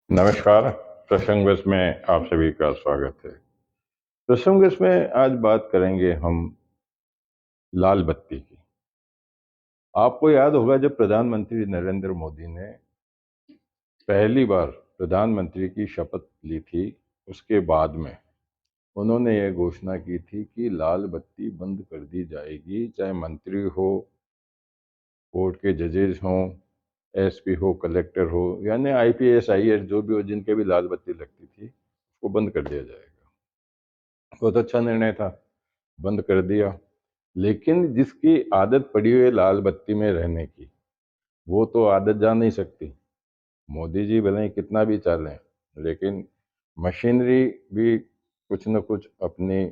नमस्कार। प्रसंगस में आप सभी का स्वागत है। प्रसंगस में आज बात करेंगे हम लाल बत्ती की। आपको याद होगा जब प्रधानमंत्री नरेंद्र मोदी ने पहली बार प्रधानमंत्री की शपथ ली थी, उसके बाद में उन्होंने ये घोषणा की थी कि लाल बत्ती बंद कर दी जाएगी, चाहे मंत्री हो, कोर्ट के जजेस हों, एसपी हो, कलेक्टर हो, यानी आईपीएस आईएएस जो भी हो, जिनके भी लाल बत्ती लगती थी उसको बंद कर दिया जाएगा। बहुत अच्छा निर्णय था, बंद कर दिया। लेकिन जिसकी आदत पड़ी हुई है लाल बत्ती में रहने की, वो तो आदत जा नहीं सकती। मोदी जी भले ही कितना भी चालें, लेकिन मशीनरी भी कुछ न कुछ अपनी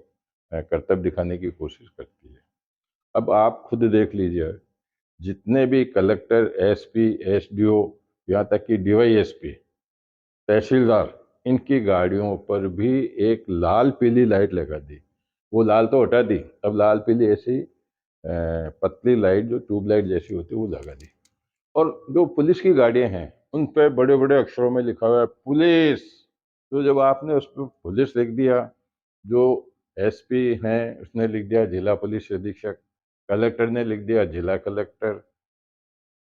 कर्तव्य दिखाने की कोशिश करती है। अब आप खुद देख लीजिए, जितने भी कलेक्टर, एसपी, एसडीओ, यहाँ तक कि डीवाईएसपी, तहसीलदार, इनकी गाड़ियों पर भी एक लाल पीली लाइट लगा दी। वो लाल तो हटा दी, अब लाल पीली ऐसी पतली लाइट जो ट्यूबलाइट जैसी होती है वो लगा दी। और जो पुलिस की गाड़ियां हैं उन पे बड़े बड़े अक्षरों में लिखा हुआ है पुलिस। तो जब आपने उस पर पुलिस लिख दिया, जो एसपी हैं उसने लिख दिया जिला पुलिस अधीक्षक, कलेक्टर ने लिख दिया जिला कलेक्टर,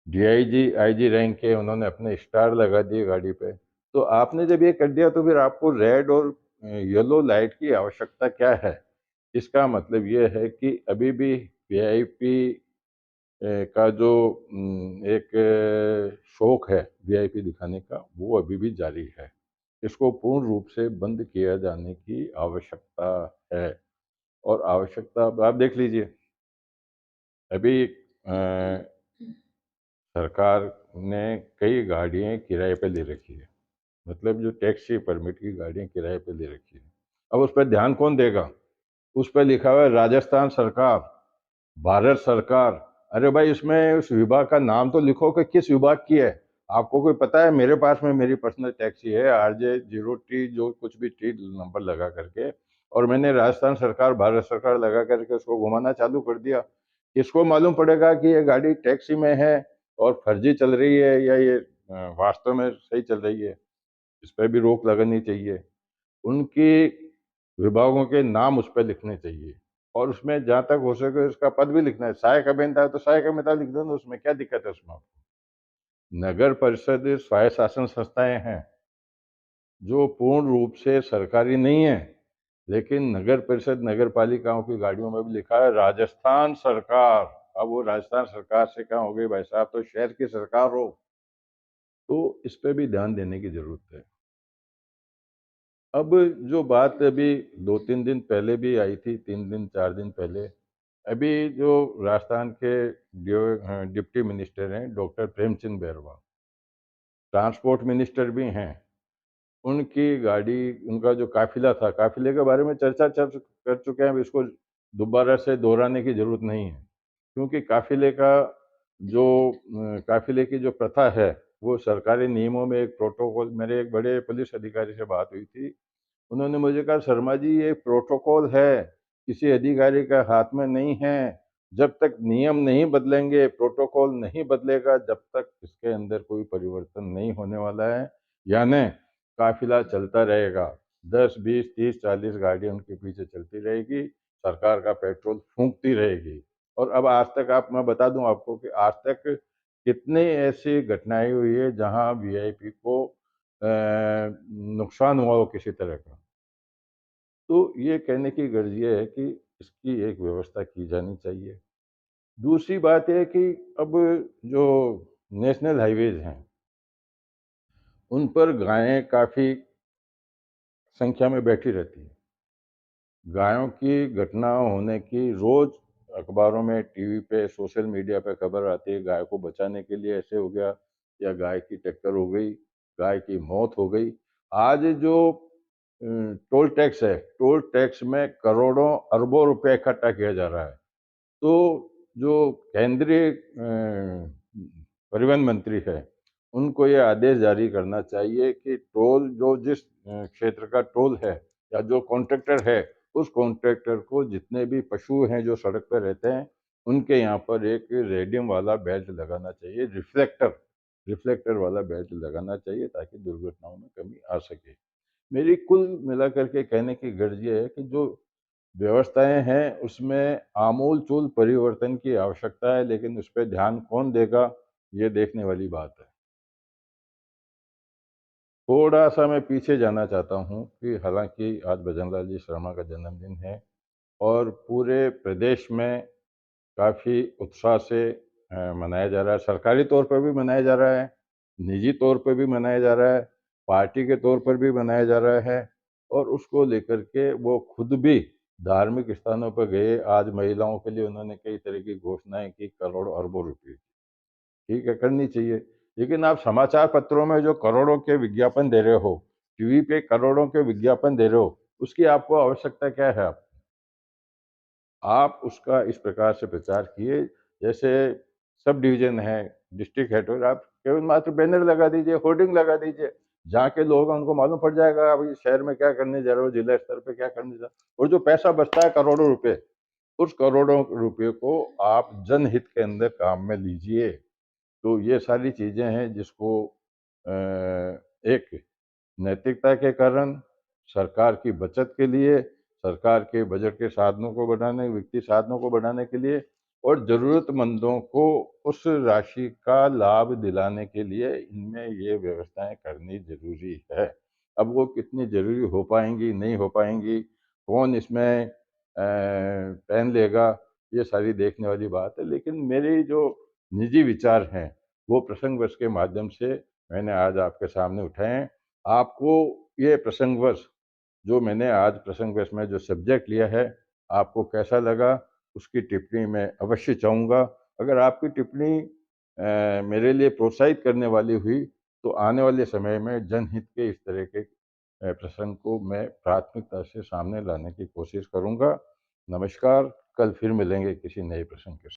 डीआईजी आईजी रैंक के उन्होंने अपने स्टार लगा दिए गाड़ी पे। तो आपने जब ये कर दिया तो फिर आपको रेड और येलो लाइट की आवश्यकता क्या है? इसका मतलब ये है कि अभी भी वीआईपी का जो एक शौक है वीआईपी दिखाने का, वो अभी भी जारी है। इसको पूर्ण रूप से बंद किया जाने की आवश्यकता है। और आवश्यकता अब आप देख लीजिए, अभी सरकार ने कई गाड़ियां किराए पे ले रखी है, मतलब जो टैक्सी परमिट की गाड़ियां किराए पे ले रखी है। अब उस पर ध्यान कौन देगा? उस पर लिखा हुआ है राजस्थान सरकार, भारत सरकार। अरे भाई, उसमें उस विभाग का नाम तो लिखो कि किस विभाग की है। आपको कोई पता है? मेरे पास में मेरी पर्सनल टैक्सी है RJ 0T जो कुछ भी टी नंबर लगा करके, और मैंने राजस्थान सरकार, भारत सरकार लगा करके उसको घुमाना चालू कर दिया। इसको मालूम पड़ेगा कि ये गाड़ी टैक्सी में है और फर्जी चल रही है या ये वास्तव में सही चल रही है। इस पर भी रोक लगानी चाहिए। उनकी विभागों के नाम उस पर लिखने चाहिए, और उसमें जहाँ तक हो सके उसका पद भी लिखना है। सहायक अभियंता है तो सहायक अभियंता लिख दो ना, उसमें क्या दिक्कत है उसमें? नगर परिषद स्वायत्त शासन संस्थाएं हैं जो पूर्ण रूप से सरकारी नहीं है, लेकिन नगर परिषद नगर पालिकाओं की गाड़ियों में भी लिखा है राजस्थान सरकार। अब वो राजस्थान सरकार से कहाँ हो गई भाई साहब, तो शहर की सरकार हो। तो इस पे भी ध्यान देने की जरूरत है। अब जो बात अभी 2-3 दिन पहले भी आई थी, 3 दिन 4 दिन पहले, अभी जो राजस्थान के डिप्टी मिनिस्टर हैं doctor Premchand Bairwa, transport minister भी हैं, उनकी गाड़ी, उनका जो काफिला था, काफिले के बारे में चर्चा चर्च कर चुके हैं। अब इसको दोबारा से दोहराने की जरूरत नहीं है, क्योंकि काफिले का जो काफिले की जो प्रथा है, वो सरकारी नियमों में एक प्रोटोकॉल, मेरे एक बड़े पुलिस अधिकारी से बात हुई थी, उन्होंने मुझे कहा शर्मा जी ये प्रोटोकॉल है, किसी अधिकारी का हाथ में नहीं है। जब तक नियम नहीं बदलेंगे, प्रोटोकॉल नहीं बदलेगा, जब तक इसके अंदर कोई परिवर्तन नहीं होने वाला है। यानी काफिला चलता रहेगा, 10, 20, 30, 40 गाड़ियां उनके पीछे चलती रहेगी, सरकार का पेट्रोल फूंकती रहेगी। और अब आज तक मैं बता दूं आपको कि आज तक कितनी ऐसी घटनाएं हुई है जहां वीआईपी को नुकसान हुआ हो किसी तरह का। तो ये कहने की गर्ज ये है कि इसकी एक व्यवस्था की जानी चाहिए। दूसरी बात है कि अब जो नेशनल हाईवेज हैं, उन पर गायें काफ़ी संख्या में बैठी रहती हैं। गायों की घटना होने की रोज़ अखबारों में, टीवी पे, सोशल मीडिया पे खबर आती है, गाय को बचाने के लिए ऐसे हो गया, या गाय की टक्कर हो गई, गाय की मौत हो गई। आज जो टोल टैक्स है, टोल टैक्स में करोड़ों अरबों रुपए इकट्ठा किया जा रहा है। तो जो केंद्रीय परिवहन मंत्री है, उनको ये आदेश जारी करना चाहिए कि टोल जो जिस क्षेत्र का टोल है, या जो कॉन्ट्रैक्टर है, उस कॉन्ट्रैक्टर को जितने भी पशु हैं जो सड़क पर रहते हैं, उनके यहाँ पर एक रेडियम वाला बेल्ट लगाना चाहिए, रिफ्लेक्टर। रिफ्लेक्टर वाला बेल्ट लगाना चाहिए ताकि दुर्घटनाओं में कमी आ सके। मेरी कुल मिलाकर के कहने की गर्ज ये है कि जो व्यवस्थाएँ हैं, उसमें आमूल-चूल परिवर्तन की आवश्यकता है, लेकिन उस पे ध्यान कौन देगा, ये देखने वाली बात है। थोड़ा-सा मैं पीछे जाना चाहता हूँ कि हालाँकि आज भजनलाल जी शर्मा का जन्मदिन है और पूरे प्रदेश में काफ़ी उत्साह से मनाया जा रहा है। सरकारी तौर पर भी मनाया जा रहा है, निजी तौर पे भी मनाया जा रहा है, पार्टी के तौर पर भी मनाया जा रहा है और उसको लेकर के वो खुद भी धार्मिक स्थानों पर गए। आज महिलाओं के लिए उन्होंने कई तरह की घोषणाएँ की, करोड़ों अरबों रुपए। ठीक है, करनी चाहिए। लेकिन आप समाचार पत्रों में जो करोड़ों के विज्ञापन दे रहे हो, टीवी पे करोड़ों के विज्ञापन दे रहे हो, उसकी आपको आवश्यकता क्या है? आप उसका इस प्रकार से प्रचार किए, जैसे सब डिवीज़न है, डिस्ट्रिक्ट हेड और आप केवल मात्र बैनर लगा दीजिए, होर्डिंग लगा दीजिए। जहाँ के लोग हैं उनको मालूम पड़ जाएगा आप इस शहर में क्या करने जा रहे हो, जिला स्तर पे क्या करने जा रहे हो और जो पैसा बचता है करोड़ों रुपए, उस करोड़ों रुपए को आप जनहित के अंदर काम में लीजिए। तो ये सारी चीज़ें हैं जिसको अ, एक नैतिकता के कारण, सरकार की बचत के लिए, सरकार के बजट के साधनों को बढ़ाने, वित्तीय साधनों को बढ़ाने के लिए और ज़रूरतमंदों को उस राशि का लाभ दिलाने के लिए इनमें ये व्यवस्थाएँ करनी ज़रूरी है। अब वो कितनी ज़रूरी हो पाएँगी, नहीं हो पाएँगी, कौन इसमें पेन लेगा, ये सारी देखने वाली बात है। लेकिन मेरे जो निजी विचार हैं, वो प्रसंगवश के माध्यम से मैंने आज आपके सामने उठाए हैं। आपको ये प्रसंगवश जो मैंने आज प्रसंगवश में जो सब्जेक्ट लिया है, आपको कैसा लगा? उसकी टिप्पणी मैं अवश्य चाहूँगा। अगर आपकी टिप्पणी मेरे लिए प्रोत्साहित करने वाली हुई, तो आने वाले समय में जनहित के इस तरह के प्रसंग को मैं प्राथमिकता से सामने लाने की कोशिश करूँगा। नमस्कार, कल फिर मिलेंगे किसी नए प्रसंग के साथ।